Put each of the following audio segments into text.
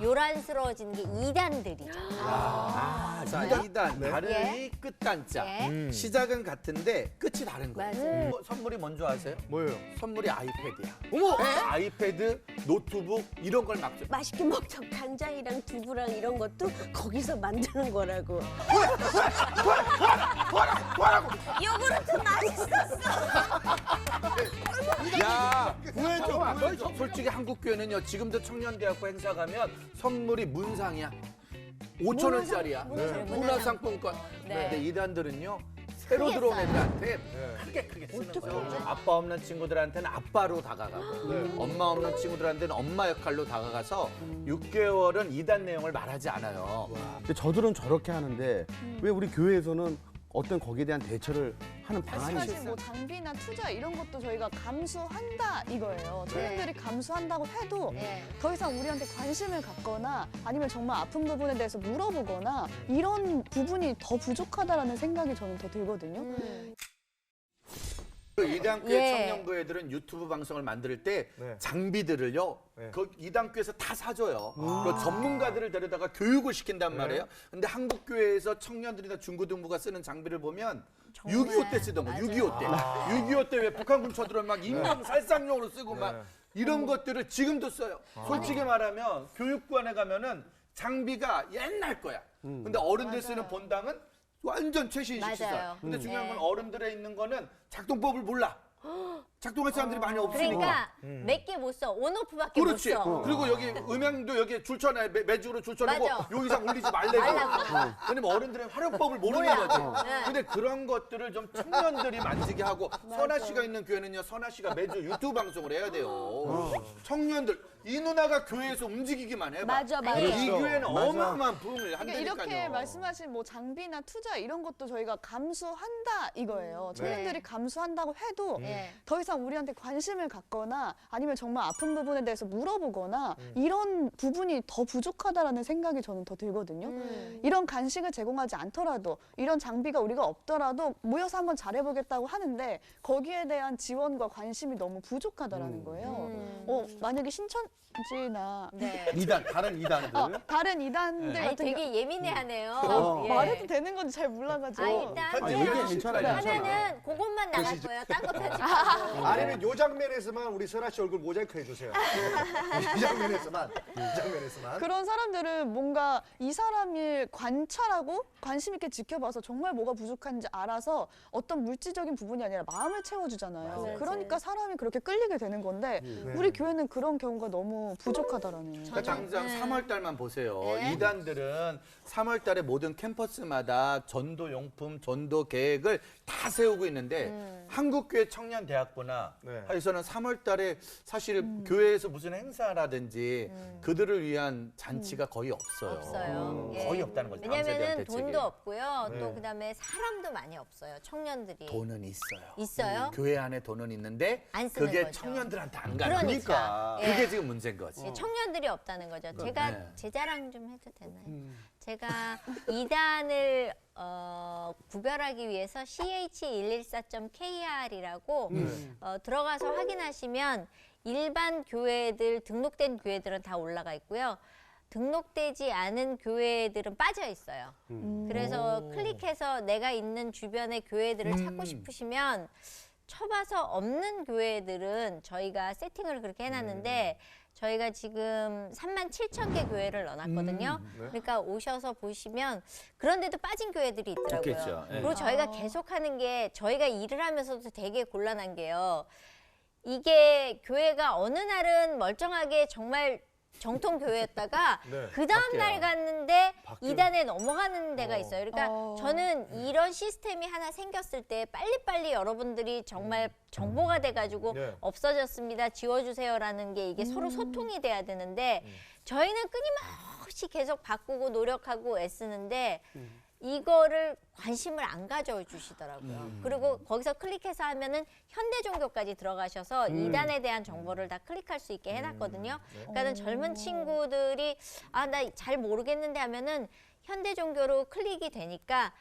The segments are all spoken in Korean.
요란스러워지는 게 이단들이죠. 자, 2단 다른이 끝단자. 예. 시작은 같은데 끝이 다른 거예요. 맞아요. 선물이 뭔지 아세요? 뭐예요? 선물이 아이패드야. 어머! 아이패드, 노트북 이런 걸 막 줘. 맛있게 먹던 간장이랑 두부랑 이런 것도 거기서 만드는 거라고. 요구르트 맛있었어. 야, 구해줘. 솔직히 한국 교회는요. 지금도 청년대학교 행사 가면 선물이 문상이야. 5,000원짜리야. 문화상품권. 네. 근데 이단들은요. 새로 크게 들어온 써요. 애들한테 크게 쓰는 거예요. 아빠 없는 친구들한테는 아빠로 다가가고 엄마 없는 친구들한테는 엄마 역할로 다가가서 6개월은 이단 내용을 말하지 않아요. 근데 저들은 저렇게 하는데 왜 우리 교회에서는 어떤 거기에 대한 대처를 하는 방안이 사실 있어요? 뭐 장비나 투자 이런 것도 저희가 감수한다 이거예요. 청년들이 감수한다고 해도 네. 더 이상 우리한테 관심을 갖거나 아니면 정말 아픈 부분에 대해서 물어보거나 이런 부분이 더 부족하다라는 생각이 저는 더 들거든요. 그 이단교회 예. 청년부애들은 유튜브 방송을 만들 때 네. 장비들을요. 네. 그 이단교회에서 다 사줘요. 그 전문가들을 데려다가 교육을 시킨단 말이에요. 근데 한국 교회에서 청년들이나 중고등부가 쓰는 장비를 보면 6.25 때 쓰던 거, 6.25 때. 6.25 때 왜 북한군 쳐들어오면 막 인명 살상용으로 쓰고 막 이런 것들을 지금도 써요. 솔직히 말하면 교육관에 가면은 장비가 옛날 거야. 근데 어른들 쓰는 본당은 완전 최신식 맞아요. 시설. 근데 중요한 건 네. 어른들에 있는 거는 작동법을 몰라. 작동할 사람들이 많이 없으니까. 그러니까 몇 개 못 써. 온오프밖에 그렇지. 못 써. 그리고 여기 음향도 여기 줄쳐놔. 매직으로 줄쳐놓고 맞아. 요 이상 울리지 말래고. 말라고. 왜냐면 어른들은 활용법을 모르는 거지. 네. 근데 그런 것들을 좀 청년들이 만지게 하고 선아 씨가 있는 교회는요. 선아 씨가 매주 유튜브 방송을 해야 돼요. 청년들. 이 누나가 교회에서 움직이기만 해봐. 맞아. 이 교회는 맞아. 어마어마한 부흥을 그러니까 한다니까요. 이렇게 말씀하신 뭐 장비나 투자 이런 것도 저희가 감수한다 이거예요. 청년들이 감수한다고 해도 네. 더 이상 우리한테 관심을 갖거나 아니면 정말 아픈 부분에 대해서 물어보거나 이런 부분이 더 부족하다라는 생각이 저는 더 들거든요. 이런 간식을 제공하지 않더라도 이런 장비가 우리가 없더라도 모여서 한번 잘해보겠다고 하는데 거기에 대한 지원과 관심이 너무 부족하다라는 거예요. 만약에 신천지나 네. 다른 이단들? 다른 이단들 아니 같은 되게 예민해하네요. 예. 말해도 되는 건지 잘 몰라가지고. 일단 아니, 이게 괜찮아요. 하면은 그것만 나갈 거예요. 딴 거 편집. 아니면 요 장면에서만 우리 선아 씨 얼굴 모자이크 해주세요. 이 장면에서만. 그런 사람들은 뭔가 이 사람을 관찰하고 관심 있게 지켜봐서 정말 뭐가 부족한지 알아서 어떤 물질적인 부분이 아니라 마음을 채워주잖아요. 맞아요. 그러니까 사람이 그렇게 끌리게 되는 건데 우리 교회는 그런 경우가 너무 부족하다라는. 그러니까 당장 3월 달만 보세요. 네. 이단들은 3월 달에 모든 캠퍼스마다 전도 용품, 전도 계획을 다 세우고 있는데 한국교회 청년대학부나 네. 해서는 3월 달에 사실 교회에서 무슨 행사라든지 그들을 위한 잔치가 거의 없어요. 없어요. 예. 거의 없다는 거죠. 밤새도록 왜냐면은 대책이. 돈도 없고요. 네. 또 그다음에 사람도 많이 없어요. 청년들이. 돈은 있어요. 있어요? 교회 안에 돈은 있는데 안 쓰는 그게 거죠. 청년들한테 안 가요. 그러니까. 예. 그게 지금 문제인 거지. 예, 청년들이 없다는 거죠. 제가 네. 제 자랑 좀 해도 되나요? 제가 이단을 구별하기 위해서 ch114.kr이라고 들어가서 확인하시면 일반 교회들 등록된 교회들은 다 올라가 있고요. 등록되지 않은 교회들은 빠져 있어요. 그래서 클릭해서 내가 있는 주변의 교회들을 찾고 싶으시면 쳐봐서 없는 교회들은 저희가 세팅을 그렇게 해놨는데 저희가 지금 37,000개 교회를 넣어놨거든요. 그러니까 오셔서 보시면 그런데도 빠진 교회들이 있더라고요. 있겠죠. 예. 그리고 저희가 계속하는 게 저희가 일을 하면서도 되게 곤란한 게요. 이게 교회가 어느 날은 멀쩡하게 정말 정통 교회였다가 그 다음 날 갔는데 이단에 넘어가는 데가 있어요. 그러니까 저는 이런 시스템이 하나 생겼을 때 빨리빨리 여러분들이 정말 정보가 돼가지고 없어졌습니다. 지워주세요라는 게 이게 서로 소통이 돼야 되는데 저희는 끊임없이 계속 바꾸고 노력하고 애쓰는데 이거를 관심을 안 가져주시더라고요. 그리고 거기서 클릭해서 하면은 현대 종교까지 들어가셔서 이단에 대한 정보를 다 클릭할 수 있게 해놨거든요. 그러니까는 젊은 친구들이 나 잘 모르겠는데 하면은 현대 종교로 클릭이 되니까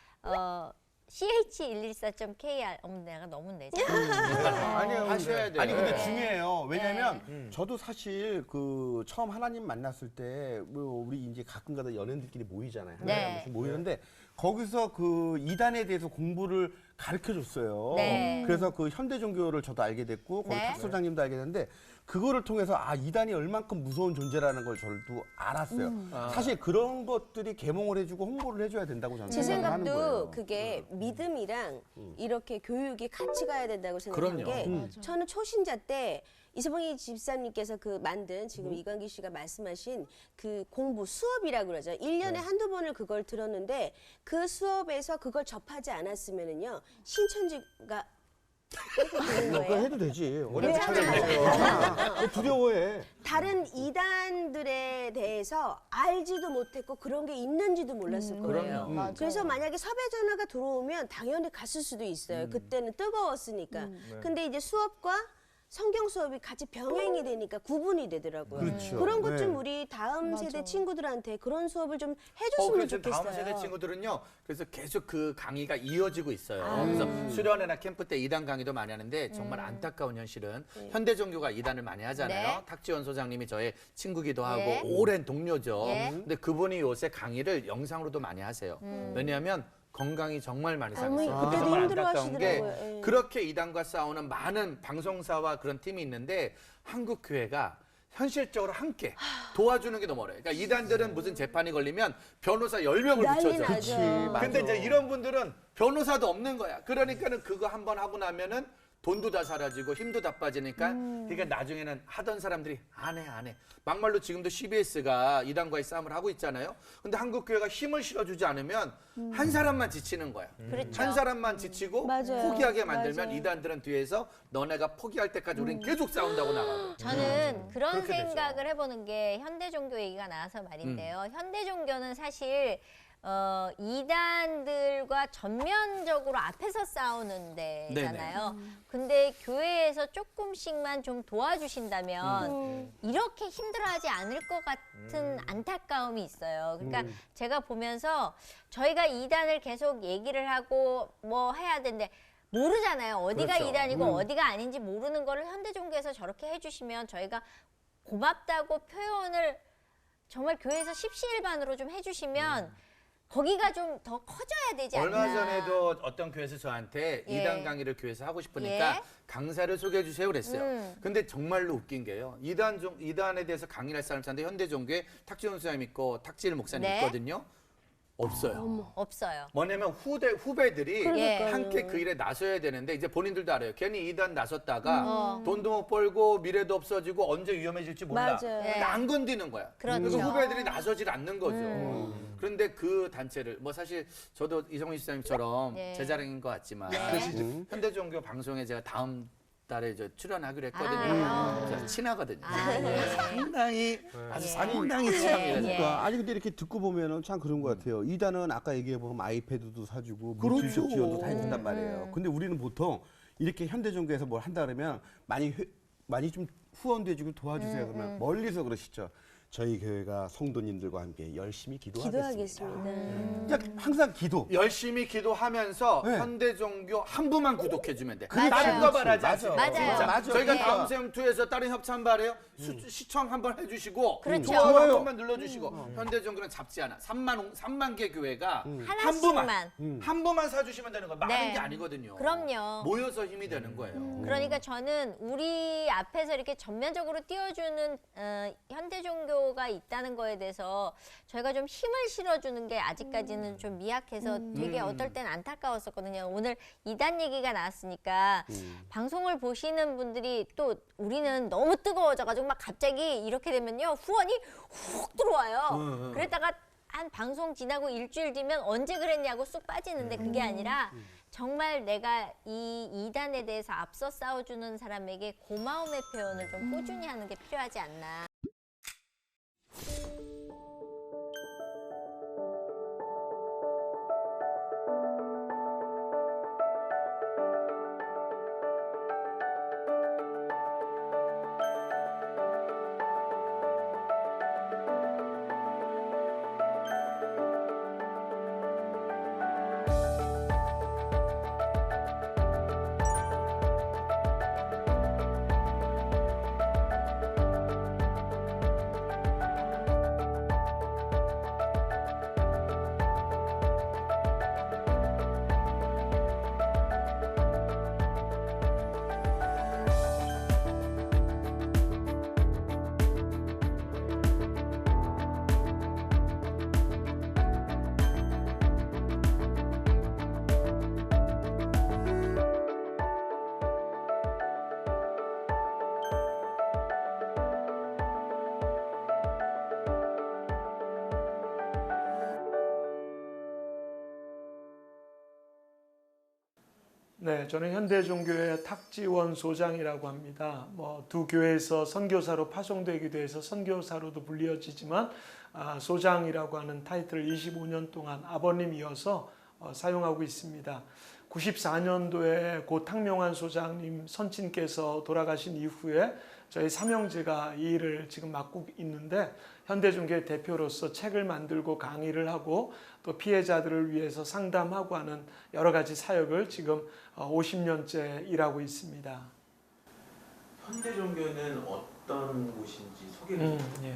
ch114.kr 내가 너무 내잖아. 아니요. 하셔야 돼요. 아니 근데 네. 중요해요. 왜냐면 저도 사실 그 처음 하나님 만났을 때 뭐 우리 이제 가끔가다 연예인들끼리 모이잖아요. 네. 무슨 모이는데 거기서 그 이단에 대해서 공부를 가르쳐 줬어요. 네. 그래서 그 현대 종교를 저도 알게 됐고 거기 네. 탁 소장님도 알게 됐는데 그거를 통해서 아 이단이 얼만큼 무서운 존재라는 걸 저도 알았어요. 사실 그런 것들이 계몽을 해주고 홍보를 해줘야 된다고 저는 제 생각을 하는 생각도 거예요. 그게 믿음이랑 이렇게 교육이 같이 가야 된다고 생각하는 그럼요. 게 저는 초신자 때 이서봉이 집사님께서 그 만든 지금 이광기 씨가 말씀하신 그 공부 수업이라고 그러죠. 1년에 한두 번을 그걸 들었는데 그 수업에서 그걸 접하지 않았으면은요. 신천지가 해도 되는 그거 거예요. 해도 되지. 왜 어려운 하냐면 두려워해. 다른 이단들에 대해서 알지도 못했고 그런 게 있는지도 몰랐을 거예요. 그럼요. 그래서 만약에 섭외 전화가 들어오면 당연히 갔을 수도 있어요. 그때는 뜨거웠으니까. 근데 이제 수업과 성경 수업이 같이 병행이 되니까 구분이 되더라고요. 그렇죠. 그런 것 좀 네. 우리 다음 맞아. 세대 친구들한테 그런 수업을 좀 해줬으면 그래서 좋겠어요. 다음 세대 친구들은요. 그래서 계속 그 강의가 이어지고 있어요. 그래서 수련회나 캠프 때 이단 강의도 많이 하는데 정말 안타까운 현실은 현대 종교가 이단을 많이 하잖아요. 네. 탁지원 소장님이 저의 친구기도 하고 예. 오랜 동료죠. 예. 근데 그분이 요새 강의를 영상으로도 많이 하세요. 왜냐하면 건강이 정말 많이 상했어요. 그때도 정말 힘들어 안타까운 게 하시더라고요. 예. 그렇게 이단과 싸우는 많은 방송사와 그런 팀이 있는데 한국 교회가 현실적으로 함께 도와주는 게 너무 어려워요. 그러니까 이단들은 무슨 재판이 걸리면 변호사 10명을 난리 붙여줘. 나죠. 그치, 근데 맞아. 이제 이런 분들은 변호사도 없는 거야. 그러니까는 그거 한 번 하고 나면은 돈도 다 사라지고 힘도 다 빠지니까 그러니까 나중에는 하던 사람들이 안 해. 막말로 지금도 CBS가 이단과의 싸움을 하고 있잖아요. 근데 한국 교회가 힘을 실어주지 않으면 한 사람만 지치는 거야. 그렇죠. 한 사람만 지치고 맞아요. 포기하게 만들면 맞아요. 이단들은 뒤에서 너네가 포기할 때까지 우린 계속 싸운다고 나가고. 저는 그런 그렇게 되죠. 생각을 해보는 게 현대 종교 얘기가 나와서 말인데요. 현대 종교는 사실 이단들과 전면적으로 앞에서 싸우는 데잖아요. 근데 교회에서 조금씩만 좀 도와주신다면 이렇게 힘들어하지 않을 것 같은 안타까움이 있어요. 그러니까 제가 보면서 저희가 이단을 계속 얘기를 하고 뭐 해야 되는데 모르잖아요. 어디가 그렇죠. 이단이고 어디가 아닌지 모르는 거를 현대 종교에서 저렇게 해주시면 저희가 고맙다고 표현을 정말 교회에서 십시일반으로 좀 해주시면 거기가 좀 더 커져야 되지 않나. 얼마 전에도 어떤 교회에서 저한테 예. 이단 강의를 교회에서 하고 싶으니까 예. 강사를 소개해 주세요 그랬어요. 근데 정말로 웃긴 게요. 이단에 대해서 강의를 할 사람 찾는데 현대 종교에 탁지원 선생님 있고 탁지일 목사님 네. 있거든요. 없어요. 없어요. 뭐냐면 후배들이 그러니까요. 함께 그 일에 나서야 되는데 이제 본인들도 알아요. 괜히 이단 나섰다가 돈도 못 벌고 미래도 없어지고 언제 위험해질지 몰라. 맞아요. 네. 안 건드는 거야. 그렇죠. 그래서 후배들이 나서질 않는 거죠. 그런데 그 단체를 뭐 사실 저도 이성민 시장님처럼 네. 제 자랑인 것 같지만 네. 현대종교 방송에 제가 다음 달에 출연하기로 했거든요. 아. 제가 친하거든요. 예. 상당히 아주 상당히 예. 친합니다. 그러니까 아니 근데 이렇게 듣고 보면은 참 그런 것 같아요. 이단은 아까 얘기해 보면 아이패드도 사주고 그렇죠. 물질적 지원도 다 해준단 말이에요. 근데 우리는 보통 이렇게 현대 종교에서 뭘 한다 그러면 많이 좀 후원도 해주고 도와주세요 그러면 멀리서 그러시죠. 저희 교회가 성도님들과 함께 열심히 기도하겠습니다. 기도하겠습니다. 그냥 항상 기도. 열심히 기도하면서 네. 현대종교 한 분만 구독해주면 돼. 맞아요. 다른 거 바라지 맞아. 않습니다. 맞아요. 진짜. 맞아. 저희가 네. 다음 샘투에서 다른 협찬 바래요. 시청 한번 해주시고 그렇죠. 좋아요 한 좋아요. 번만 눌러주시고 현대종교는 잡지 않아. 3만 개 교회가 한 하나씩만. 한 분만 사주시면 되는 거예요. 많은 네. 게 아니거든요. 그럼요. 모여서 힘이 되는 거예요. 그러니까 저는 우리 앞에서 이렇게 전면적으로 띄워주는 현대 종교가 있다는 거에 대해서 저희가 좀 힘을 실어주는 게 아직까지는 좀 미약해서 되게 어떨 땐 안타까웠었거든요. 오늘 이단 얘기가 나왔으니까 방송을 보시는 분들이 또 우리는 너무 뜨거워져가지고 막 갑자기 이렇게 되면요 후원이 훅 들어와요. 그랬다가 한 방송 지나고 일주일 뒤면 언제 그랬냐고 쑥 빠지는데 그게 아니라 정말 내가 이 이단에 대해서 앞서 싸워주는 사람에게 고마움의 표현을 좀 꾸준히 하는 게 필요하지 않나. 네, 저는 현대종교회 탁지원 소장이라고 합니다. 두 교회에서 선교사로 파송되기도 해서 선교사로도 불리어지지만 소장이라고 하는 타이틀을 25년 동안 아버님 이어서 사용하고 있습니다. 94년도에 고 탁명환 소장님 선친께서 돌아가신 이후에 저희 삼형제가 이 일을 지금 맡고 있는데 현대종교회 대표로서 책을 만들고 강의를 하고 또 피해자들을 위해서 상담하고 하는 여러 가지 사역을 지금 50년째 일하고 있습니다. 현대종교는 어떤 곳인지 소개를 예.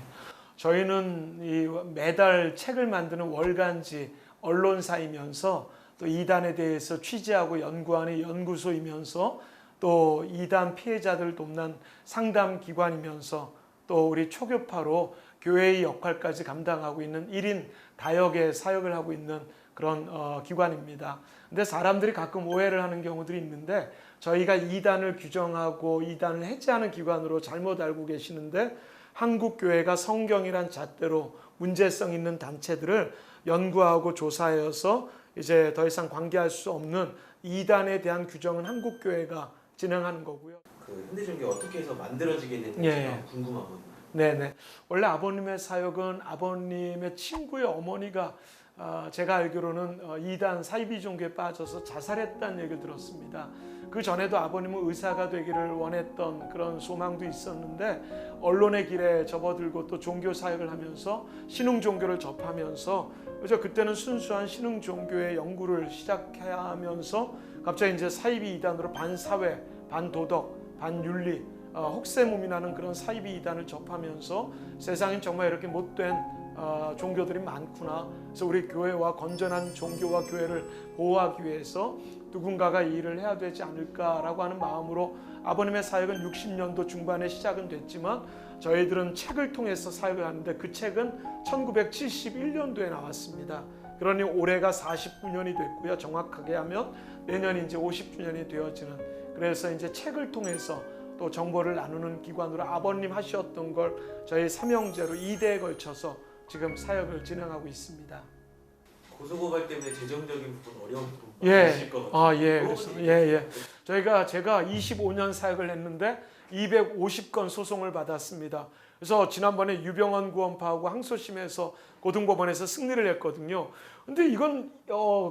저희는 매달 책을 만드는 월간지 언론사이면서 또 이단에 대해서 취재하고 연구하는 연구소이면서 또 이단 피해자들을 돕는 상담기관이면서 또 우리 초교파로 교회의 역할까지 감당하고 있는 1인 다역의 사역을 하고 있는 그런 기관입니다. 근데 사람들이 가끔 오해를 하는 경우들이 있는데 저희가 이단을 규정하고 이단을 해제하는 기관으로 잘못 알고 계시는데 한국교회가 성경이란 잣대로 문제성 있는 단체들을 연구하고 조사해서 이제 더 이상 관계할 수 없는 이단에 대한 규정은 한국교회가 진행하는 거고요. 그 현대종교 어떻게 해서 만들어지게 됐는지 궁금하거든요. 네네. 원래 아버님의 사역은 아버님의 친구의 어머니가 제가 알기로는 이단 사이비 종교에 빠져서 자살했다는 얘기를 들었습니다. 그 전에도 아버님은 의사가 되기를 원했던 그런 소망도 있었는데 언론의 길에 접어들고 또 종교 사역을 하면서 신흥 종교를 접하면서 그래서 그때는 순수한 신흥 종교의 연구를 시작하면서 갑자기 이제 사이비 이단으로 반사회, 반도덕, 반윤리, 혹세무민하는 그런 사이비 이단을 접하면서 세상엔 정말 이렇게 못된 종교들이 많구나. 그래서 우리 교회와 건전한 종교와 교회를 보호하기 위해서 누군가가 이 일을 해야 되지 않을까라고 하는 마음으로 아버님의 사역은 60년도 중반에 시작은 됐지만 저희들은 책을 통해서 사역을 하는데 그 책은 1971년도에 나왔습니다. 그러니 올해가 49년이 됐고요. 정확하게 하면 내년이 이제 50주년이 되어지는. 그래서 이제 책을 통해서 또 정보를 나누는 기관으로 아버님 하셨던 걸 저희 삼형제로 2대에 걸쳐서 지금 사역을 진행하고 있습니다. 고소고발 때문에 재정적인 부분 어려운 부분 많으실 것 같아요. 그래서 제가 25년 사역을 했는데 250건 소송을 받았습니다. 그래서 지난번에 유병헌 구원파하고 항소심에서 고등법원에서 승리를 했거든요. 근데 이건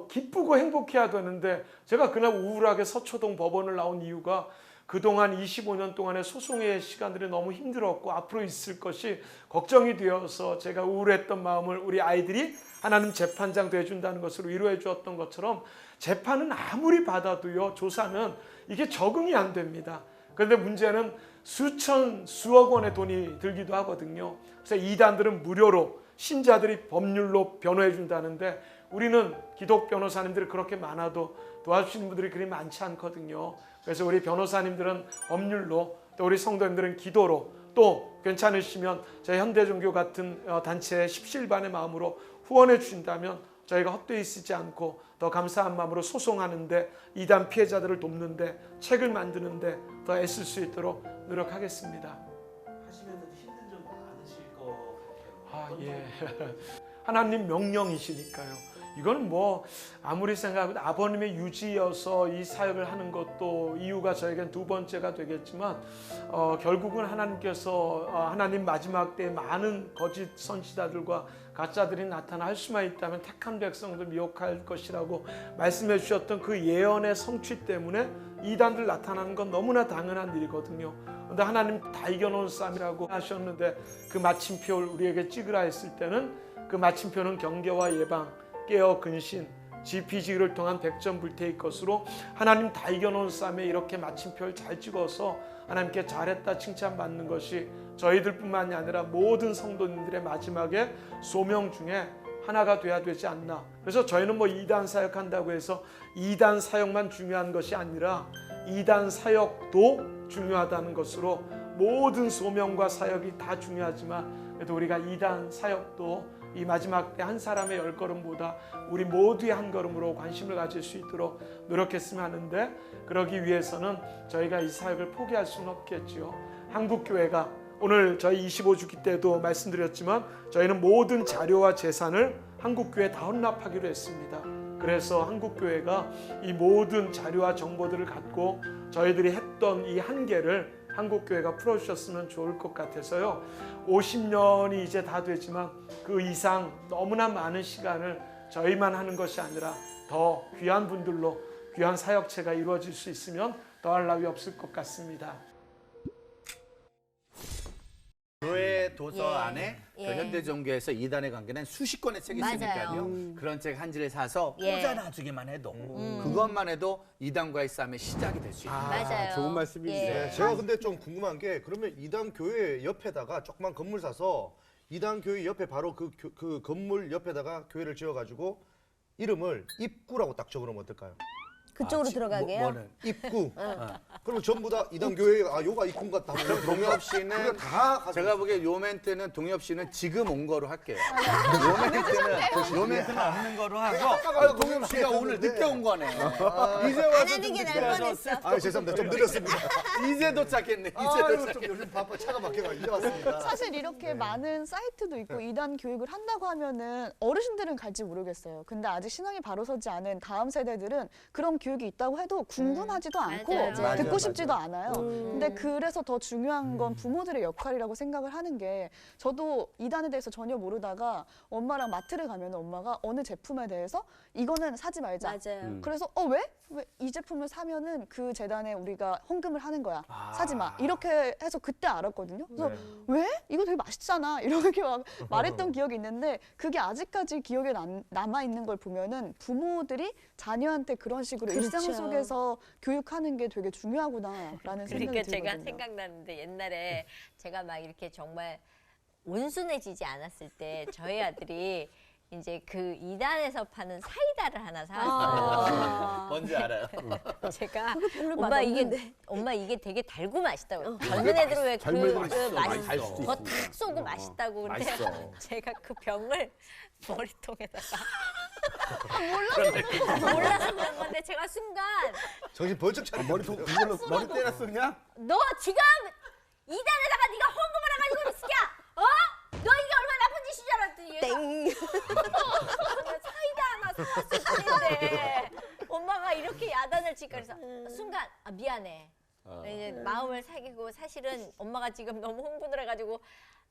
기쁘고 행복해야 되는데 제가 그날 우울하게 서초동 법원을 나온 이유가 그동안 25년 동안의 소송의 시간들이 너무 힘들었고 앞으로 있을 것이 걱정이 되어서 제가 우울했던 마음을 우리 아이들이 하나님 재판장도 해준다는 것으로 위로해 주었던 것처럼 재판은 아무리 받아도요, 조사는 이게 적응이 안 됩니다. 그런데 문제는 수억 원의 돈이 들기도 하거든요. 그래서 이단들은 무료로 신자들이 법률로 변호해 준다는데 우리는 기독 변호사님들이 그렇게 많아도 도와주시는 분들이 그리 많지 않거든요. 그래서 우리 변호사님들은 법률로, 또 우리 성도님들은 기도로, 또 괜찮으시면 저희 현대종교 같은 단체의 십시일반의 마음으로 후원해 주신다면 저희가 헛되이 쓰지 않고 더 감사한 마음으로 소송하는데, 이단 피해자들을 돕는데, 책을 만드는데 더 애쓸 수 있도록 노력하겠습니다. 하시면서도 힘든 점 많으실 것 같아요. 예. 하나님 명령이시니까요. 이건 뭐 아무리 생각해도 아버님의 유지여서 이 사역을 하는 것도 이유가 저에겐 두 번째가 되겠지만 결국은 하나님께서 하나님 마지막 때에 많은 거짓 선지자들과 가짜들이 나타날 수만 있다면 택한 백성들 미혹할 것이라고 말씀해 주셨던 그 예언의 성취 때문에 이단들 나타나는 건 너무나 당연한 일이거든요. 그런데 하나님 다 이겨놓은 싸움이라고 하셨는데 그 마침표를 우리에게 찍으라 했을 때는 그 마침표는 경계와 예방, 깨어 근신, 지피지기를 통한 백전불태의 것으로 하나님 다 이겨놓은 싸움에 이렇게 마침표를 잘 찍어서 하나님께 잘했다 칭찬받는 것이 저희들뿐만이 아니라 모든 성도님들의 마지막에 소명 중에 하나가 돼야 되지 않나. 그래서 저희는 뭐 이단 사역한다고 해서 이단 사역만 중요한 것이 아니라 이단 사역도 중요하다는 것으로 모든 소명과 사역이 다 중요하지만 그래도 우리가 이단 사역도 이 마지막 때 한 사람의 10걸음보다 우리 모두의 한 걸음으로 관심을 가질 수 있도록 노력했으면 하는데, 그러기 위해서는 저희가 이 사역을 포기할 수는 없겠지요. 한국교회가 오늘 저희 25주기 때도 말씀드렸지만 저희는 모든 자료와 재산을 한국교회에 다 헌납하기로 했습니다. 그래서 한국교회가 이 모든 자료와 정보들을 갖고 저희들이 했던 이 한계를 한국교회가 풀어주셨으면 좋을 것 같아서요. 50년이 이제 다 되지만 그 이상 너무나 많은 시간을 저희만 하는 것이 아니라 더 귀한 분들로 귀한 사역체가 이루어질 수 있으면 더할 나위 없을 것 같습니다. 교회 도서 예. 안에 그 예. 현대종교에서 이단의 관계는 수십 권의 책이 맞아요. 있으니까요. 그런 책 한 지를 사서 예. 꽂아놔주기만 해도 그것만 해도 이단과의 싸움의 시작이 될 수 있다. 맞아요. 좋은 말씀이시네요. 예. 네, 제가 근데 좀 궁금한 게 그러면 이단 교회 옆에다가 조그만 건물 사서 이단 교회 옆에 바로 그 건물 옆에다가 교회를 지어가지고 이름을 입구라고 딱 적어놓으면 어떨까요? 그쪽으로 들어가게요. 뭐는? 입구. 그러면 전부 다 이단 교회 요가 입구인 것 같다. 그럼 동엽 씨는 우리가 다 가지고 제가 보기에 요 멘트는 동엽 씨는 지금 온 거로 할게요. 요 멘트는 없는 거로 하고 동엽 씨가 오늘 늦게 온 거네. 이제 와서 안 하는 게 나을 뻔했어. 아 죄송합니다. 좀 늦었습니다. 이제 도착했네. 이제 아유, 도착. 좀 요즘 바빠 차가 막혀가 이제 왔습니다. 사실 이렇게 많은 사이트도 있고 이단 교육을 한다고 하면은 어르신들은 갈지 모르겠어요. 근데 아직 신앙이 바로 서지 않은 다음 세대들은 그런 교육이 있다고 해도 궁금하지도 않고 맞아요. 듣고 맞아요. 싶지도 않아요. 근데 그래서 더 중요한 건 부모들의 역할이라고 생각을 하는 게 저도 이단에 대해서 전혀 모르다가 엄마랑 마트를 가면 엄마가 어느 제품에 대해서 이거는 사지 말자. 맞아요. 그래서 왜? 왜 이 제품을 사면은 그 재단에 우리가 헌금을 하는 거야. 사지 마. 이렇게 해서 그때 알았거든요. 그래서 왜? 이거 되게 맛있잖아. 이렇게 막 말했던 기억이 있는데 그게 아직까지 기억에 남아 있는 걸 보면은 부모들이 자녀한테 그런 식으로 일상 그렇죠. 속에서 교육하는 게 되게 중요하구나라는 생각이 그러니까 제가 들거든요. 생각나는데 옛날에 제가 막 이렇게 정말 온순해지지 않았을 때 저희 아들이 이제 그 이단에서 파는 사이다를 하나 사왔어요. 뭔지 알아요. 제가 별로 엄마 맛없는데. 엄마 이게 되게 달고 맛있다고. 젊은 애들은 왜 젊은 그 맛있어. 맛있어. 달 수도 더 있고. 탁 쏘고 맛있다고. 근데 맛있어. 제가 그 병을 머리통에다가 몰라서 그런 건데 제가 순간 정신 번쩍 차려. 머리통 이걸로 머리 때렸었냐? 너 지금 이단에다가 네가 헌금을 해가지고 이 새끼야, 어? 너 이게 얼마나 나쁜 짓인 줄 알았더니 얘가 사이다 하나 사왔을 뿐인데 엄마가 이렇게 야단을 치니까 그래서 순간 미안해. 이제 마음을 사귀고 사실은 엄마가 지금 너무 흥분을 해가지고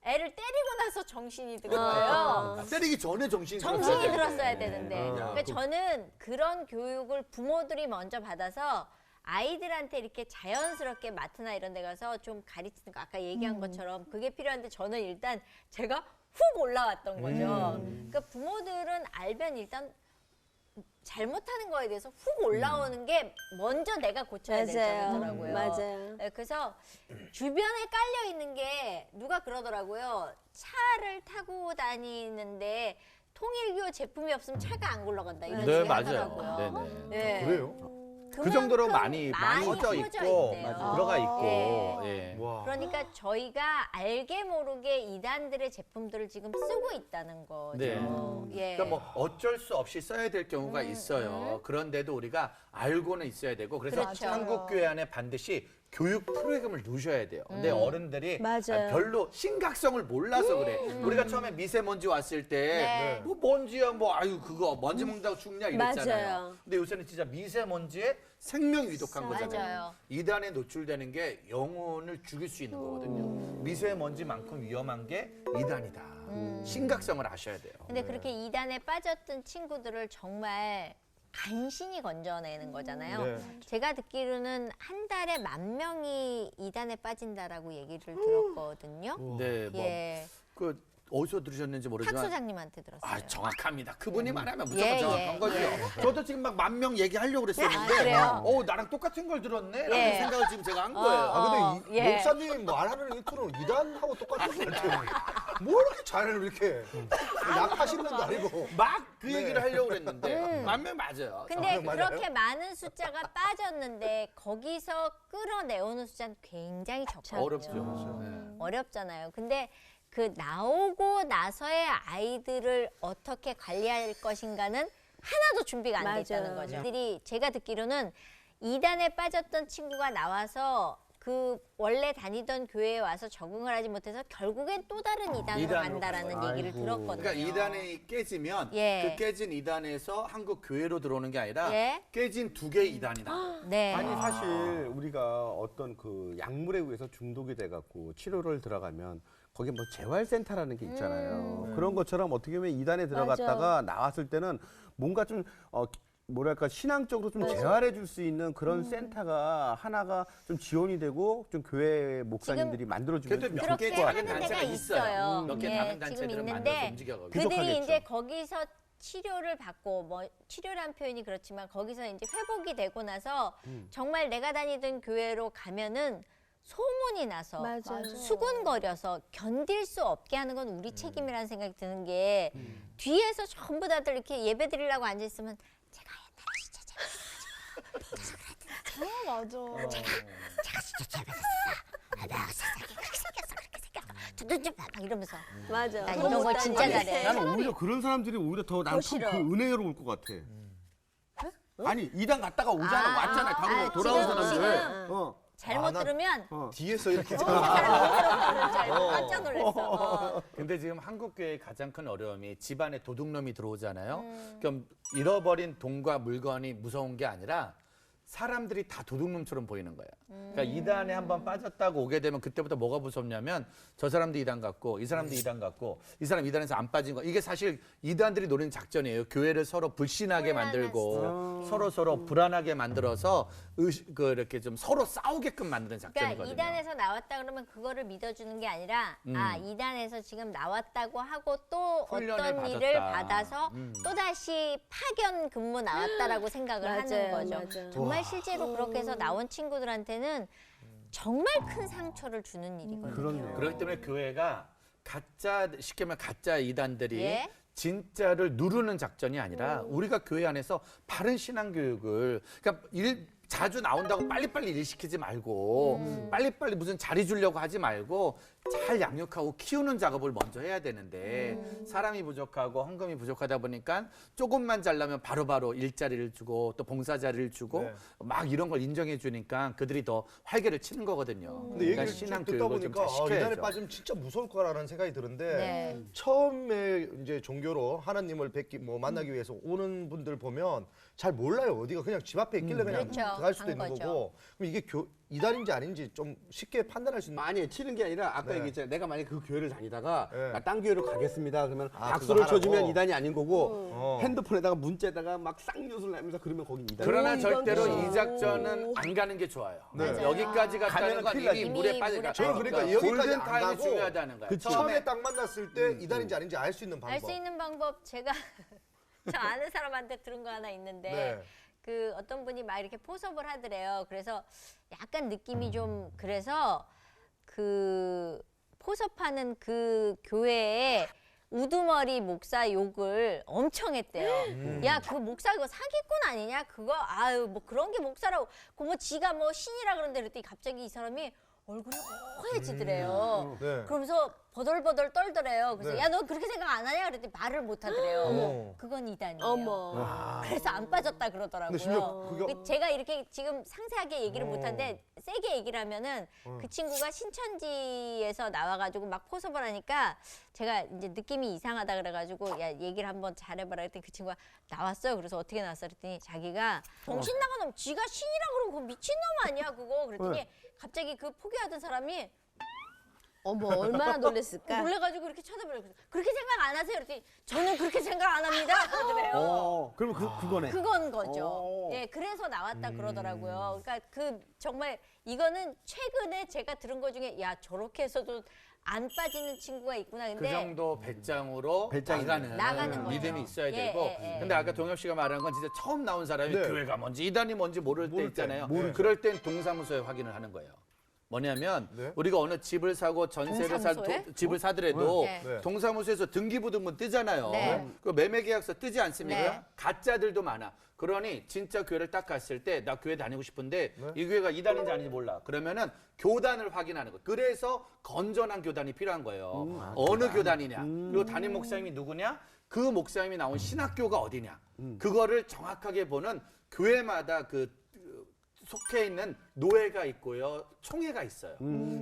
애를 때리고 나서 정신이 든 거예요. 때리기 전에 정신이 들었어야 되는데. 그러니까 저는 그런 교육을 부모들이 먼저 받아서 아이들한테 이렇게 자연스럽게 마트나 이런 데 가서 좀 가르치는 거 아까 얘기한 것처럼 그게 필요한데 저는 일단 제가 훅 올라왔던 거죠. 그러니까 부모들은 알면 일단 잘못하는 거에 대해서 훅 올라오는 게 먼저 내가 고쳐야 될 점이더라고요. 맞아요. 네, 그래서 주변에 깔려 있는 게 누가 그러더라고요. 차를 타고 다니는데 통일교 제품이 없으면 차가 안 굴러간다 이런 네, 얘기 맞아요. 하더라고요. 네네. 네. 그래요? 그 정도로 그만큼 많이 퍼져 퍼져 있고 있대요. 들어가 있고. 네. 예. 와. 그러니까 저희가 알게 모르게 이단들의 제품들을 지금 쓰고 있다는 거죠. 네. 예. 그러니까 뭐 어쩔 수 없이 써야 될 경우가 있어요. 그런데도 우리가 알고는 있어야 되고 그래서 그렇죠. 한국교회 안에 반드시 교육 프로그램을 두셔야 돼요. 근데 어른들이 맞아요. 별로 심각성을 몰라서 그래. 우리가 처음에 미세먼지 왔을 때 네. 뭐 먼지야 뭐 아유 그거 먼지 먹는다고 죽냐 이랬잖아요. 맞아요. 근데 요새는 진짜 미세먼지에 생명 위독한 거잖아요. 맞아요. 이단에 노출되는 게 영혼을 죽일 수 있는 거거든요. 미세먼지만큼 위험한 게 이단이다. 심각성을 아셔야 돼요. 근데 그렇게 이단에 빠졌던 친구들을 정말 간신히 건져내는 거잖아요. 네. 제가 듣기로는 한 달에 10,000명이 이단에 빠진다라고 얘기를 들었거든요. 네, 뭐 예, 그 어디서 들으셨는지 탁 모르지만 소장님한테 들었어요. 아 정확합니다. 그분이 말하면 무조건 예, 정확한 예, 거죠. 저도 지금 막 10,000명 얘기하려고 그랬었는데, 그래요? 나랑 똑같은 걸 들었네라는 예. 생각을 지금 제가 한 거예요. 아 근데 예. 목사님 말하는 인투는 이단하고 똑같은 것 같아요. 뭐 이렇게 잘해요 이렇게. 약하신 것도 아니고. 막 그 네. 얘기를 하려고 그랬는데 10,000명 맞아요. 근데 맞아요? 그렇게 많은 숫자가 빠졌는데 거기서 끌어내오는 숫자는 굉장히 적거든요. 어렵죠. 네. 어렵잖아요. 근데 그 나오고 나서의 아이들을 어떻게 관리할 것인가는 하나도 준비가 안 돼 있다는 맞아요. 거죠. 애들이 제가 듣기로는 이단에 빠졌던 친구가 나와서 그 원래 다니던 교회에 와서 적응을 하지 못해서 결국엔 또 다른 이단으로 간다라는 얘기를 들었거든요. 그러니까 이단이 깨지면 예. 그 깨진 이단에서 한국 교회로 들어오는 게 아니라 예. 깨진 두 개의 이단이다. 네. 아니 사실 우리가 어떤 그 약물에 의해서 중독이 돼갖고 치료를 들어가면 거기 뭐 재활센터라는 게 있잖아요. 그런 것처럼 어떻게 보면 이단에 들어갔다가 나왔을 때는 뭔가 좀 뭐랄까 신앙적으로 좀 재활해 줄 수 있는 그런 센터가 하나가 좀 지원이 되고 좀 교회 목사님들이 만들어주면 그래도 좀 몇 개 그렇게 좋을 것 작은 하는 같아요. 데가 단체가 있어요. 몇 개 예, 작은 지금 단체들은 있는데 만들어서 움직여가지고. 그들이 부족하겠죠. 이제 거기서 치료를 받고 뭐 치료란 표현이 그렇지만 거기서 이제 회복이 되고 나서 정말 내가 다니던 교회로 가면은 소문이 나서 맞아요. 수군거려서 견딜 수 없게 하는 건 우리 책임이라는 생각이 드는 게 뒤에서 전부 다들 이렇게 예배 드리려고 앉아 있으면 제가 옛날에 진짜 맞아. 제가 진짜 잘못했어. 내가 세상에 그렇게 생겼어 그렇게 생겼어. 눈 좀 봐. 막 이러면서 맞아. 나 이런 걸 진짜 잘해. 나는 오히려 그런 사람들이 오히려 더 나는 싫어. 그 은혜로 올 것 같아. 아니 이단 갔다가 오잖아 아, 왔잖아 바로 아, 돌아온 지금, 사람들. 지금. 잘못 나- 들으면 뒤에서 이렇게 깜짝 놀랐어. 근데 지금 한국 교회의 가장 큰 어려움이 집안에 도둑놈이 들어오잖아요. 그럼 잃어버린 돈과 물건이 무서운 게 아니라 사람들이 다 도둑놈처럼 보이는 거예요. 그러니까 이단에 한번 빠졌다고 오게 되면 그때부터 뭐가 무섭냐면 저 사람도 이단 같고 이 사람도 이단 같고 이 사람 이단에서 안 빠진 거. 이게 사실 이단들이 노리는 작전이에요. 교회를 서로 불신하게 만들고 서로 불안하게 만들어서 이렇게 좀 서로 싸우게끔 만드는 그러니까 작전이거든요. 이단에서 나왔다 그러면 그거를 믿어주는 게 아니라 아 이단에서 지금 나왔다고 하고 또 훈련을 어떤 받았다. 일을 받아서 또 다시 파견 근무 나왔다라고 생각을 하는 맞아요, 거죠. 맞아요. 정말 실제로 그렇게 해서 나온 친구들한테는 정말 큰 상처를 주는 일이거든요. 그렇네요. 그렇기 때문에 교회가 쉽게 말하면 가짜 이단들이 예. 진짜를 누르는 작전이 아니라 우리가 교회 안에서 바른 신앙 교육을 그러니까 자주 나온다고 빨리빨리 일 시키지 말고 빨리빨리 무슨 자리 주려고 하지 말고 잘 양육하고 키우는 작업을 먼저 해야 되는데 사람이 부족하고 헌금이 부족하다 보니까 조금만 잘나면 바로바로 일자리를 주고 또 봉사 자리를 주고 네. 막 이런 걸 인정해 주니까 그들이 더 활개를 치는 거거든요. 근데 얘기를 신앙 좀 듣다 교육을 좀 보니까 잘 이단에 시켜야죠. 빠지면 진짜 무서울 거라는 생각이 드는데 네. 처음에 이제 종교로 하나님을 만나기 위해서 오는 분들 보면 잘 몰라요. 어디가 그냥 집 앞에 있길래 그냥 그렇죠. 들어갈 수도 간 있는 거죠. 거고. 그럼 이게 이단인지 아닌지 좀 쉽게 판단할 수 있는. 아니 치는 게 아니라 아까 네. 얘기했잖아요. 내가 만약에 그 교회를 다니다가 네. 나 딴 교회로 가겠습니다. 그러면 아, 박수를 그거 쳐주면 하라고? 이단이 아닌 거고 어. 핸드폰에다가 문자에다가 막 쌍욕을 내면서 그러면 거긴 이단이. 그러나 이건 절대로 그렇죠. 이 작전은 안 가는 게 좋아요. 네. 맞아요. 여기까지 갔다는 가면은 건 큰일 이미 나지. 물에 이미 빠져. 물에 저는 그러니까 여기까지 골든 안 타임이 가고 중요하다는 거예요. 그치. 처음에 딱 만났을 때 이단인지 아닌지 알 수 있는 방법. 알 수 있는 방법 제가 저 아는 사람한테 들은 거 하나 있는데 네. 그 어떤 분이 막 이렇게 포섭을 하더래요. 그래서 약간 느낌이 좀 그래서 그 포섭하는 그 교회에 우두머리 목사 욕을 엄청 했대요. 야, 그 목사 그거 사기꾼 아니냐? 그거 아유 뭐 그런 게 목사라고. 그 뭐 지가 뭐 신이라 그러는데 그랬더니 갑자기 이 사람이 얼굴이 허해지더래요. 네. 그러면서 버덜버덜 떨더래요. 그래서 네. 야, 너 그렇게 생각 안 하냐? 그랬더니 말을 못 하더래요. 어머. 그건 이단이에요. 어머. 그래서 안 빠졌다 그러더라고요. 근데 심지어 그게 제가 이렇게 지금 상세하게 얘기를 못하는데 세게 얘기를 하면은 그 친구가 신천지에서 나와가지고 막 포섭을 하니까 제가 이제 느낌이 이상하다 그래가지고 야 얘기를 한번 잘해봐라 그랬더니 그 친구가 나왔어요. 그래서 어떻게 나왔어? 그랬더니 자기가 정신 나간 놈, 쥐가 신이라 그러면 그거 미친놈 아니야 그거? 그랬더니 갑자기 그 포기하던 사람이 어머, 얼마나 놀랬을까? 놀래가지고 이렇게 쳐다보려고 그래서 그렇게 생각 안 하세요? 그랬더니 저는 그렇게 생각 안 합니다. 그러더래요. 그럼 그거네. 그건 거죠. 오. 예, 그래서 나왔다 그러더라고요. 그러니까 그 정말 이거는 최근에 제가 들은 거 중에 야 저렇게 해서도 안 빠지는 친구가 있구나. 그 근데 정도 배짱으로 배짱이 나가는 믿음이 거죠. 있어야 예, 되고. 예, 예. 근데 아까 동엽 씨가 말한 건 진짜 처음 나온 사람이 네. 교회가 뭔지 이단이 뭔지 모를 때 있잖아요. 모르죠. 그럴 땐 동사무소에 확인을 하는 거예요. 뭐냐면 네. 우리가 어느 집을 사고 전세를 동사무소에? 집을 사더라도 네. 네. 동사무소에서 등기부등본 뜨잖아요. 네. 그 매매계약서 뜨지 않습니까? 네. 가짜들도 많아. 그러니 진짜 교회를 딱 갔을 때 나 교회 다니고 싶은데 네. 이 교회가 이단인지 아닌지 몰라. 그러면은 교단을 확인하는 거예요. 그래서 건전한 교단이 필요한 거예요. 어느 교단이냐. 그리고 담임 목사님이 누구냐. 그 목사님이 나온 신학교가 어디냐. 그거를 정확하게 보는 교회마다 그 속해 있는 노회가 있고요, 총회가 있어요.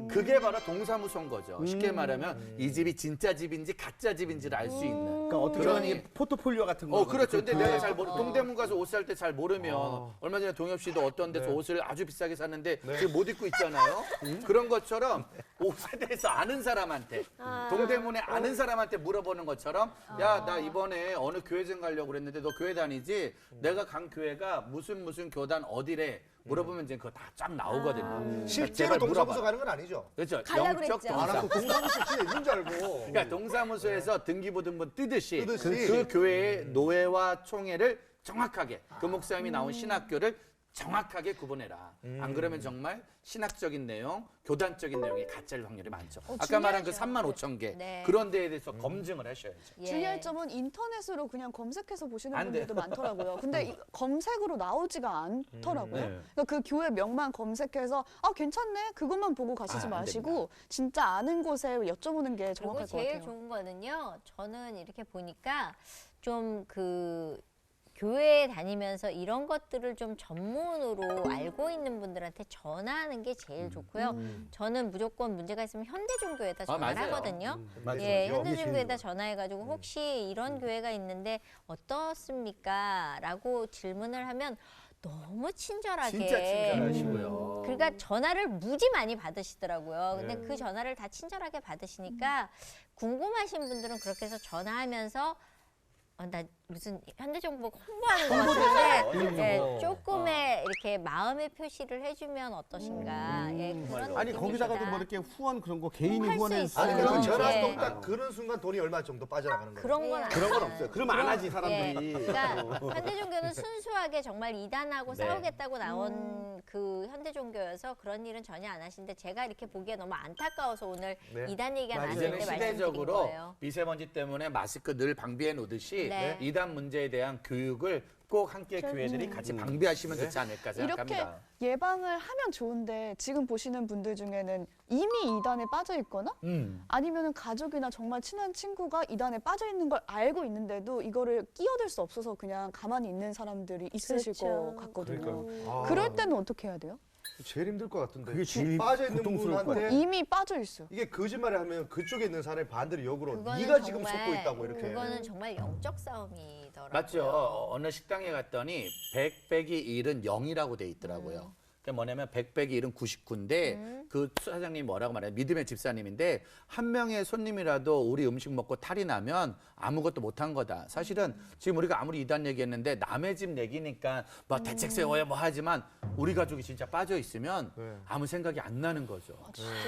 그게 바로 동사무소인 거죠. 쉽게 말하면 이 집이 진짜 집인지 가짜 집인지를 알 수 있는. 그러니까 어떻게 보면 이게 포트폴리오 같은 거. 그렇죠. 근데 내가 잘 모르, 동대문 가서 옷 살 때 잘 모르면 얼마 전에 동엽 씨도 어떤 데서 옷을 아주 비싸게 샀는데 지금 못 입고 있잖아요. 그런 것처럼 옷에 대해서 아는 사람한테 동대문에 아는 사람한테 물어보는 것처럼 야, 나 이번에 어느 교회전 가려고 그랬는데 너 교회 다니지? 내가 간 교회가 무슨 교단 어디래? 물어보면 이제 그거 다 쫙 나오거든요. 실제로 제발 동사무소 물어봐. 가는 건 아니죠? 그렇죠. 가려고 영적 그랬죠. 동사. 그 동사무소 진짜 있는 줄 알고. 그러니까 동사무소에서 등기부등본 뜨듯이 뜨듯이. 그 교회의 노회와 총회를 정확하게 그 목사님이 나온 신학교를 정확하게 구분해라. 안 그러면 정말 신학적인 내용, 교단적인 내용이 가짜일 확률이 많죠. 아까 말한 그 35,000개 네. 그런 데에 대해서 검증을 하셔야죠. 예. 주의할 점은 인터넷으로 그냥 검색해서 보시는 안 분들도 돼요. 많더라고요. 근데 이 검색으로 나오지가 않더라고요. 네. 그러니까 그 교회 명만 검색해서 괜찮네 그것만 보고 가시지 안 마시고 진짜 아는 곳에 여쭤보는 게 그리고 정확할 것 제일 같아요. 좋은 거는요. 저는 이렇게 보니까 좀 교회에 다니면서 이런 것들을 좀 전문으로 알고 있는 분들한테 전화하는 게 제일 좋고요. 저는 무조건 문제가 있으면 현대종교에다 전화를 맞아요. 하거든요. 맞아요. 예, 이게 현대종교에다 제일 전화해가지고 혹시 이런 교회가 있는데 어떻습니까? 라고 질문을 하면 너무 친절하게 진짜 친절하시고요. 그러니까 전화를 무지 많이 받으시더라고요. 근데 그 전화를 다 친절하게 받으시니까 궁금하신 분들은 그렇게 해서 전화하면서 나 무슨 현대정보 홍보하는 것 같은데 예, 조금의 이렇게 마음의 표시를 해주면 어떠신가. 예, 그런 아니 거기다가도 느낌이시다. 뭐 이렇게 후원 그런 거 개인이 할수 후원해서 있어요. 아니, 그럼 그러면 전화 예. 딱 그런 순간 돈이 얼마 정도 빠져나가는 거예요? 그런 건 그런 건 아니에요. 없어요. 그러면 안 하지 사람들이. 그러니까 현대종교는 순수하게 정말 이단하고 네. 싸우겠다고 나온 그 현대종교여서 그런 일은 전혀 안 하시는데 제가 이렇게 보기에 너무 안타까워서 오늘 네. 이단 얘기가 나왔을 이제는 때 말씀드린 시대적으로 거예요. 미세먼지 때문에 마스크 늘 방비해 놓듯이 네. 이단 문제에 대한 교육을 꼭 함께 교회들이 같이 방비하시면 좋지 않을까 이렇게 생각합니다. 예방을 하면 좋은데 지금 보시는 분들 중에는 이미 이단에 빠져 있거나 아니면은 가족이나 정말 친한 친구가 이단에 빠져 있는 걸 알고 있는데도 이거를 끼어들 수 없어서 그냥 가만히 있는 사람들이 있으실 그렇죠. 것 같거든요. 그러니까요. 그럴 때는 어떻게 해야 돼요? 제일 힘들 것 같은데. 그게 제일 빠져 있는 고통스러울 것 분한테 이미 빠져 있어요. 이게 거짓말을 하면 그쪽에 있는 사람이 반대로 역으로 그거는 네가 지금 정말- 속고 있다고 이렇게. 그거는 정말 영적 싸움이더라고요. 맞죠. 어느 식당에 갔더니 100 빼기 1은 0이라고 돼 있더라고요. 그게 뭐냐면 100 빼기 1은 99인데 그 사장님이 뭐라고 말해요? 믿음의 집사님인데 한 명의 손님이라도 우리 음식 먹고 탈이 나면 아무것도 못한 거다. 사실은 지금 우리가 아무리 이단 얘기했는데 남의 집 얘기니까 뭐 대책 세워야 뭐 하지만 우리 가족이 진짜 빠져 있으면 아무 생각이 안 나는 거죠.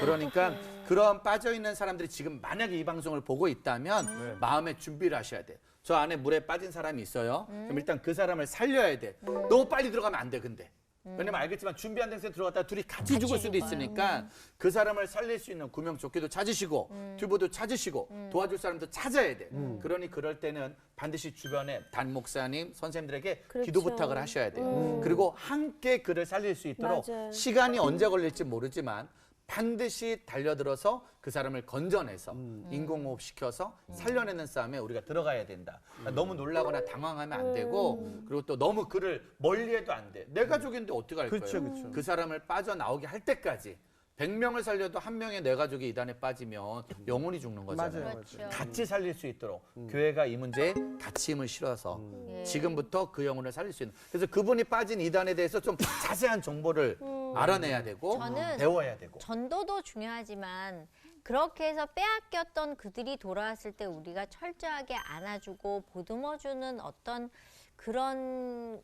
그러니까 그런 빠져 있는 사람들이 지금 만약에 이 방송을 보고 있다면 마음의 준비를 하셔야 돼. 저 안에 물에 빠진 사람이 있어요. 그럼 일단 그 사람을 살려야 돼. 너무 빨리 들어가면 안 돼, 근데. 왜냐면 알겠지만 준비 안 된 상태에 들어갔다가 둘이 같이 죽을 수도 있으니까 그 사람을 살릴 수 있는 구명조끼도 찾으시고 튜브도 찾으시고 도와줄 사람도 찾아야 돼. 그러니 그럴 때는 반드시 주변에 단 목사님, 선생님들에게 기도 부탁을 하셔야 돼요. 그리고 함께 그를 살릴 수 있도록 맞아요. 시간이 언제 걸릴지 모르지만 반드시 달려들어서 그 사람을 건져내서 인공호흡 시켜서 살려내는 싸움에 우리가 들어가야 된다. 그러니까 너무 놀라거나 당황하면 안 되고 그리고 또 너무 그를 멀리해도 안 돼. 내 가족인데 어떻게 할 그렇죠, 거예요? 그렇죠. 그 사람을 빠져나오게 할 때까지 100명을 살려도 한 명의 내 가족이 이단에 빠지면 영원히 죽는 거잖아요. 맞아요. 그렇죠. 같이 살릴 수 있도록 교회가 이 문제에 같이 힘을 실어서 예. 지금부터 그 영혼을 살릴 수 있는. 그래서 그분이 빠진 이단에 대해서 좀 자세한 정보를 알아내야 되고 저는 배워야 되고. 전도도 중요하지만 그렇게 해서 빼앗겼던 그들이 돌아왔을 때 우리가 철저하게 안아주고 보듬어주는 어떤 그런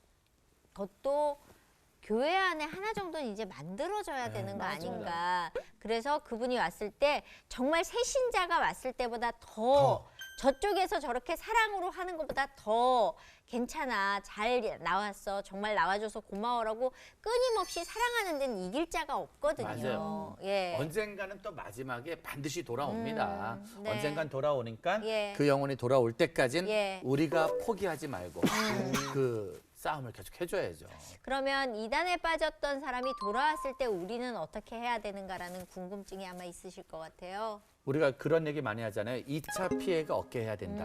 것도 교회 안에 하나 정도는 이제 만들어져야 되는 거 아닌가. 그래서 그분이 왔을 때 정말 새신자가 왔을 때보다 더 저쪽에서 저렇게 사랑으로 하는 것보다 더 괜찮아, 잘 나왔어, 정말 나와줘서 고마워라고 끊임없이 사랑하는 데는 이길 자가 없거든요. 맞아요. 예. 언젠가는 또 마지막에 반드시 돌아옵니다. 네. 언젠간 돌아오니까 예. 그 영혼이 돌아올 때까지는 예. 우리가 포기하지 말고 그 싸움을 계속 해줘야죠. 그러면 이단에 빠졌던 사람이 돌아왔을 때 우리는 어떻게 해야 되는가라는 궁금증이 아마 있으실 것 같아요. 우리가 그런 얘기 많이 하잖아요. 2차 피해가 없게 해야 된다.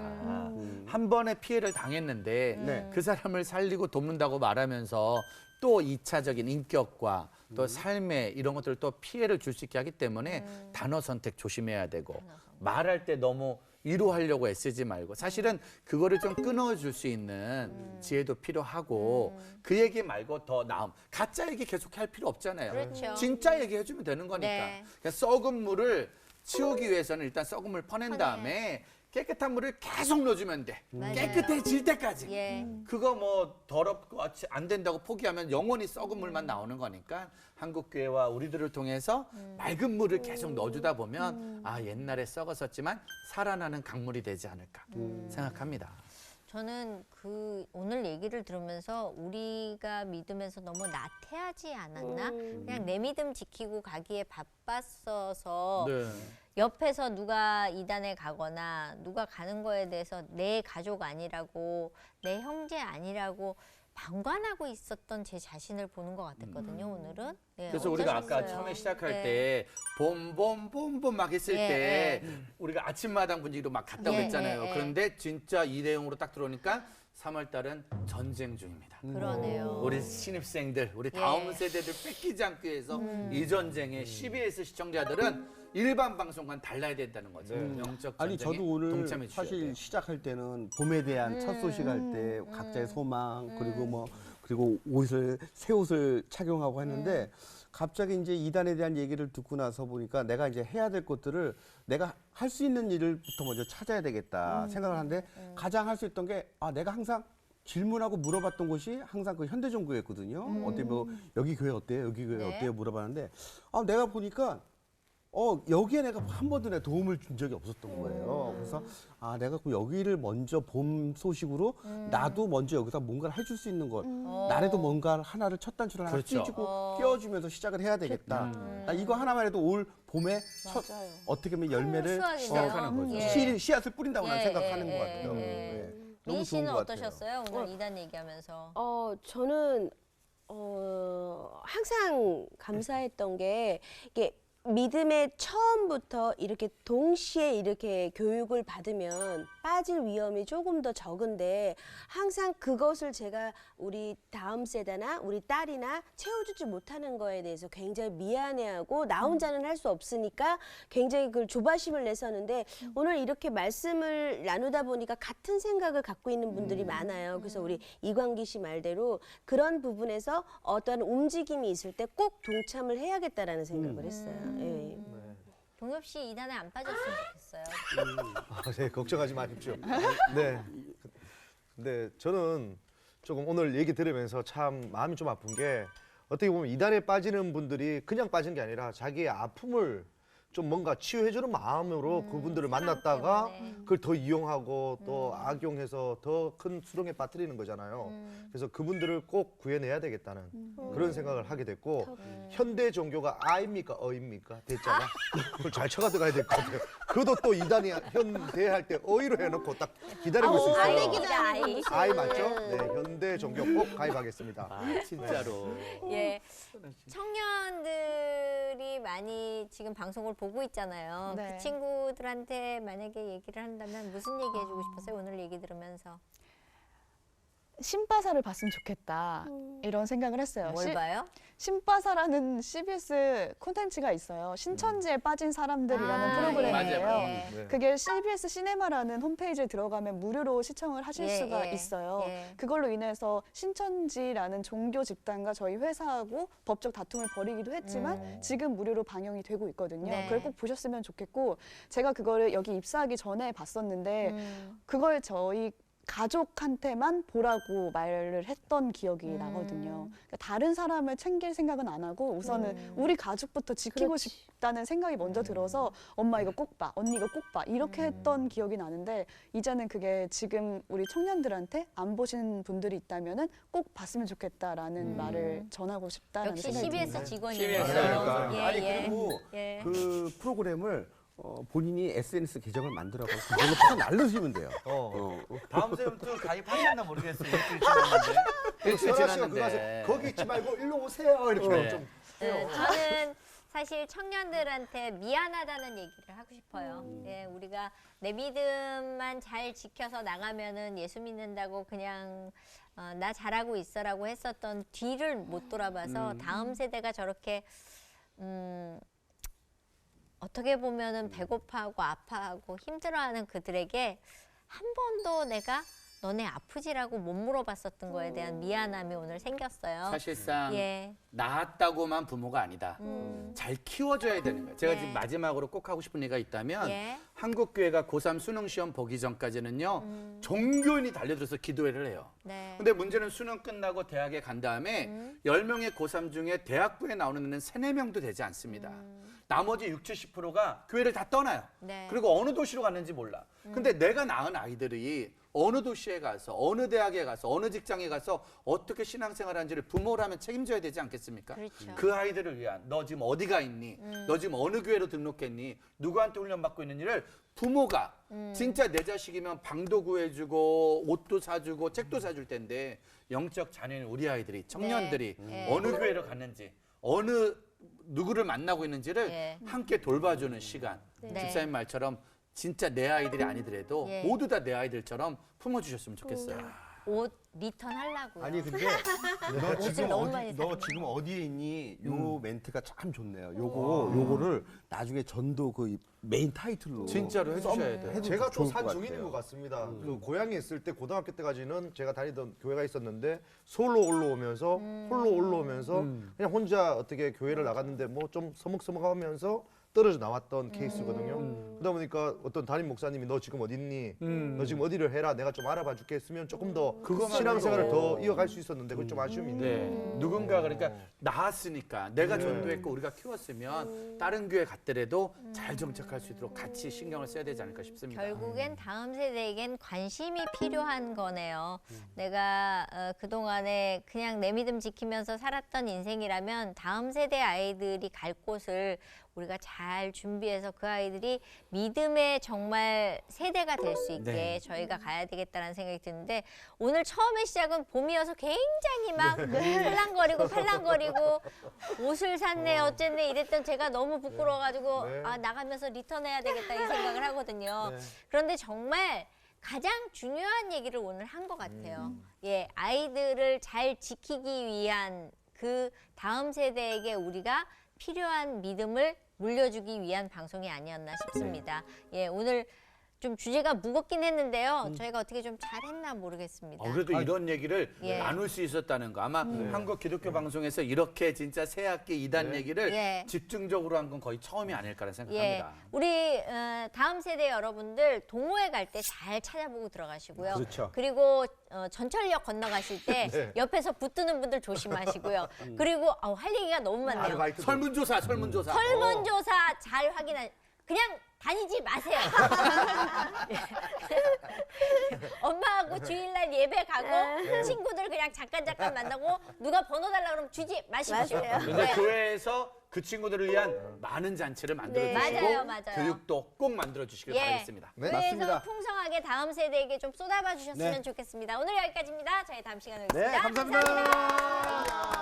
한 번의 피해를 당했는데 네. 그 사람을 살리고 돕는다고 말하면서 또 2차적인 인격과 또 삶에 이런 것들을 또 피해를 줄 수 있게 하기 때문에 단어 선택 조심해야 되고 말할 때 너무 위로하려고 애쓰지 말고 사실은 그거를 좀 끊어줄 수 있는 지혜도 필요하고 그 얘기 말고 더 나음. 가짜 얘기 계속 할 필요 없잖아요. 그렇죠. 진짜 얘기 해주면 되는 거니까. 네. 그러니까 썩은 물을 치우기 위해서는 일단 썩은 물을 퍼낸 다음에 깨끗한 물을 계속 넣어주면 돼. 맞아요. 깨끗해질 때까지. 예. 그거 뭐 더럽고 안 된다고 포기하면 영원히 썩은 물만 나오는 거니까 한국교회와 우리들을 통해서 맑은 물을 계속 넣어주다 보면 아 옛날에 썩었었지만 살아나는 강물이 되지 않을까 생각합니다. 저는 그 오늘 얘기를 들으면서 우리가 믿으면서 너무 나태하지 않았나? 그냥 내 믿음 지키고 가기에 바빴어서 네. 옆에서 누가 이단에 가거나 누가 가는 거에 대해서 내 가족 아니라고 내 형제 아니라고 방관하고 있었던 제 자신을 보는 것 같았거든요. 오늘은. 네, 그래서 우리가 아까 어떠셨어요? 처음에 시작할 네. 때 봄봄봄봄 막 했을 예, 때 우리가 아침마당 분위기로 막 갔다고 예, 했잖아요. 예, 예. 그런데 진짜 이 내용으로 딱 들어오니까 3월 달은 전쟁 중입니다. 그러네요. 우리 신입생들, 우리 예. 다음 세대들 뺏기지 않기 위해서 이 전쟁에 CBS 시청자들은 일반 방송과는 달라야 된다는 거죠. 영적 아니 전쟁에 저도 오늘 동참해 주셔야 사실 돼요. 시작할 때는 봄에 대한 첫 소식 할 때 각자의 소망 그리고 옷을 새 옷을 착용하고 했는데 갑자기 이제 이단에 대한 얘기를 듣고 나서 보니까 내가 이제 해야 될 것들을 내가 할 수 있는 일을부터 먼저 찾아야 되겠다 생각을 하는데 가장 할 수 있던 게 내가 항상 질문하고 물어봤던 곳이 항상 그 현대종교였거든요. 어때 뭐 여기 교회 어때요? 여기 교회 네. 어때요? 물어봤는데 내가 보니까 여기에 내가 한 번도 내 도움을 준 적이 없었던 거예요. 그래서 내가 그럼 여기를 먼저 봄 소식으로 나도 먼저 여기서 뭔가를 해줄 수 있는 것, 나래도 뭔가 하나를 첫 단추를 하나 그렇죠. 끼워주면서 시작을 해야 되겠다. 나 이거 하나만 해도 올 봄에 첫 어떻게 보면 열매를 수확이네요. 시작하는 거죠. 예. 씨앗을 뿌린다고 나는 예, 생각하는 예, 것 같아요. 예, 네. 미희 너무 좋은 씨는 것 같아요. 어떠셨어요? 오늘 이단 얘기하면서. 저는 항상 감사했던 게 이게 믿음의 처음부터 이렇게 동시에 이렇게 교육을 받으면 빠질 위험이 조금 더 적은데 항상 그것을 제가 우리 다음 세대나 우리 딸이나 채워주지 못하는 거에 대해서 굉장히 미안해하고 나 혼자는 할 수 없으니까 굉장히 그걸 조바심을 내서는데 오늘 이렇게 말씀을 나누다 보니까 같은 생각을 갖고 있는 분들이 많아요. 그래서 우리 이광기 씨 말대로 그런 부분에서 어떤 움직임이 있을 때 꼭 동참을 해야겠다라는 생각을 했어요. 예. 동엽 씨 이단에 안 빠졌으면 좋겠어요. 네, 걱정하지 마십시오. 네. 근데 저는 조금 오늘 얘기 들으면서 참 마음이 좀 아픈 게 어떻게 보면 이단에 빠지는 분들이 그냥 빠진 게 아니라 자기의 아픔을 좀 뭔가 치유해주는 마음으로 그분들을 만났다가 때문에. 그걸 더 이용하고 또 악용해서 더 큰 수렁에 빠뜨리는 거잖아요. 그래서 그분들을 꼭 구해내야 되겠다는 그런 생각을 하게 됐고 현대 종교가 아입니까 어입니까 대자가 그걸 잘 쳐가 들어가야 될 것 같아요. 그것도 또 이단이 현대 할 때 어이로 해놓고 딱 기다리고 있을 수 있어요. 아이. 아이 맞죠? 네, 현대 종교 꼭 가입하겠습니다. 진짜로. 예. 청년들이 많이 지금 방송을 보고 있잖아요. 네. 그 친구들한테 만약에 얘기를 한다면 무슨 얘기 해주고 싶었어요? 오늘 얘기 들으면서. 신바사를 봤으면 좋겠다 이런 생각을 했어요. 뭘 봐요? 신바사라는 CBS 콘텐츠가 있어요. 신천지에 빠진 사람들이라는 프로그램이에요. 맞아요. 네. 그게 CBS 시네마라는 홈페이지에 들어가면 무료로 시청을 하실 예, 수가 예, 있어요. 예. 그걸로 인해서 신천지라는 종교 집단과 저희 회사하고 법적 다툼을 벌이기도 했지만 지금 무료로 방영이 되고 있거든요. 네. 그걸 꼭 보셨으면 좋겠고 제가 그거를 여기 입사하기 전에 봤었는데 그걸 저희 가족한테만 보라고 말을 했던 기억이 나거든요. 그러니까 다른 사람을 챙길 생각은 안 하고 우선은 우리 가족부터 지키고 싶다는 생각이 먼저 들어서 엄마 이거 꼭 봐, 언니 이거 꼭 봐 이렇게 했던 기억이 나는데 이제는 그게 지금 우리 청년들한테 안 보신 분들이 있다면은 꼭 봤으면 좋겠다라는 말을 전하고 싶다라는 역시 생각이 CBS 듭니다. 직원이에요. 그러니까. 예, 아니 예. 그리고 예. 그 프로그램을 본인이 SNS 계정을 만들어서 그걸로 팍 날르시면 돼요. 다음 주부터 가입하셨나 모르겠어요. 일주일 지났는데. 일주일 설아 씨가 그거 지났는데. 하세요. 거기 있지 말고 일로 오세요. 이렇게 네. 좀 네, 저는 사실 청년들한테 미안하다는 얘기를 하고 싶어요. 예, 우리가 내 믿음만 잘 지켜서 나가면은 예수 믿는다고 그냥 나 잘하고 있어라고 했었던 뒤를 못 돌아봐서 다음 세대가 저렇게 어떻게 보면은 배고파하고 아파하고 힘들어하는 그들에게 한 번도 내가 너네 아프지라고 못 물어봤었던 거에 대한 미안함이 오늘 생겼어요. 사실상 예. 낳았다고만 부모가 아니다. 잘 키워줘야 되는 거예요. 제가 네. 지금 마지막으로 꼭 하고 싶은 얘기가 있다면 예. 한국교회가 고3 수능 시험 보기 전까지는요. 종교인이 달려들어서 기도회를 해요. 네. 근데 문제는 수능 끝나고 대학에 간 다음에 10명의 고3 중에 대학부에 나오는 애는 3, 4명도 되지 않습니다. 나머지 60, 70%가 교회를 다 떠나요. 네. 그리고 어느 도시로 갔는지 몰라. 근데 내가 낳은 아이들이 어느 도시에 가서 어느 대학에 가서 어느 직장에 가서 어떻게 신앙생활 하는지를 부모라면 책임져야 되지 않겠습니까? 그렇죠. 그 아이들을 위한 너 지금 어디가 있니? 너 지금 어느 교회로 등록했니? 누구한테 훈련받고 있는 일을 부모가 진짜 내 자식이면 방도 구해주고 옷도 사주고 책도 사줄 텐데 영적 자녀인 우리 아이들이 청년들이 네. 어느 교회를 갔는지 어느 누구를 만나고 있는지를 예. 함께 돌봐주는 시간. 네. 집사님 말처럼 진짜 내 아이들이 아니더라도 예. 모두 다 내 아이들처럼 품어주셨으면 좋겠어요. 옷 리턴 하려고요. 아니 근데 너 옷을 지금 너무 많이 너 사는 지금 어디에 있니? 요 멘트가 참 좋네요. 요거를 나중에 전도 그 메인 타이틀로 진짜로 해주셔야 돼요. 제가 또 좋을 것 산 중인인 같아요. 것 같습니다. 그 고향에 있을 때 고등학교 때까지는 제가 다니던 교회가 있었는데 서울로 올라오면서 홀로 올라오면서 그냥 혼자 어떻게 교회를 나갔는데 뭐 좀 서먹서먹하면서 떨어져 나왔던 케이스거든요. 그러다 보니까 어떤 담임 목사님이 너 지금 어디 있니? 너 지금 어디를 해라. 내가 좀 알아봐 줄게 했으면 조금 더 신앙생활을 더 이어갈 수 있었는데 그건 좀 아쉬움이 있네요. 네. 누군가 그러니까 낳았으니까 내가 전도했고 우리가 키웠으면 다른 교회 갔더라도 잘 정착할 수 있도록 같이 신경을 써야 되지 않을까 싶습니다. 결국엔 다음 세대에겐 관심이 필요한 거네요. 내가 그동안에 그냥 내 믿음 지키면서 살았던 인생이라면 다음 세대 아이들이 갈 곳을 우리가 잘 준비해서 그 아이들이 믿음의 정말 세대가 될 수 있게 네. 저희가 가야 되겠다는 생각이 드는데 오늘 처음에 시작은 봄이어서 굉장히 막 살랑거리고 팔랑거리고 옷을 샀네 어쨌네 이랬던 제가 너무 부끄러워가지고 네. 아 나가면서 리턴해야 되겠다 이 생각을 하거든요. 그런데 정말 가장 중요한 얘기를 오늘 한 것 같아요. 예, 아이들을 잘 지키기 위한 그 다음 세대에게 우리가 필요한 믿음을 물려주기 위한 방송이 아니었나 싶습니다. 예, 오늘 좀 주제가 무겁긴 했는데요. 저희가 어떻게 좀 잘했나 모르겠습니다. 그래도 이런 얘기를 예. 나눌 수 있었다는 거. 아마 한국 기독교 방송에서 이렇게 진짜 새학기 이단 얘기를 예. 집중적으로 한 건 거의 처음이 아닐까라는 예, 생각합니다. 우리 다음 세대 여러분들 동호회 갈 때 잘 찾아보고 들어가시고요. 그렇죠. 그리고 전철역 건너가실 때 네. 옆에서 붙드는 분들 조심하시고요. 그리고 할 얘기가 너무 많네요. 아르바이트 설문조사. 설문조사 잘 확인하. 그냥 다니지 마세요. 엄마하고 주일날 예배 가고 친구들 그냥 잠깐 만나고 누가 번호 달라 그러면 주지 마십시오. 근데 네. 교회에서 그 친구들을 위한 많은 잔치를 만들어 주시고 맞아요, 맞아요. 교육도 꼭 만들어 주시길 예. 바라겠습니다. 네, 그래서 맞습니다. 풍성하게 다음 세대에게 좀 쏟아봐 주셨으면 네. 좋겠습니다. 오늘 여기까지입니다. 저희 다음 시간에 네, 뵙겠습니다. 감사합니다.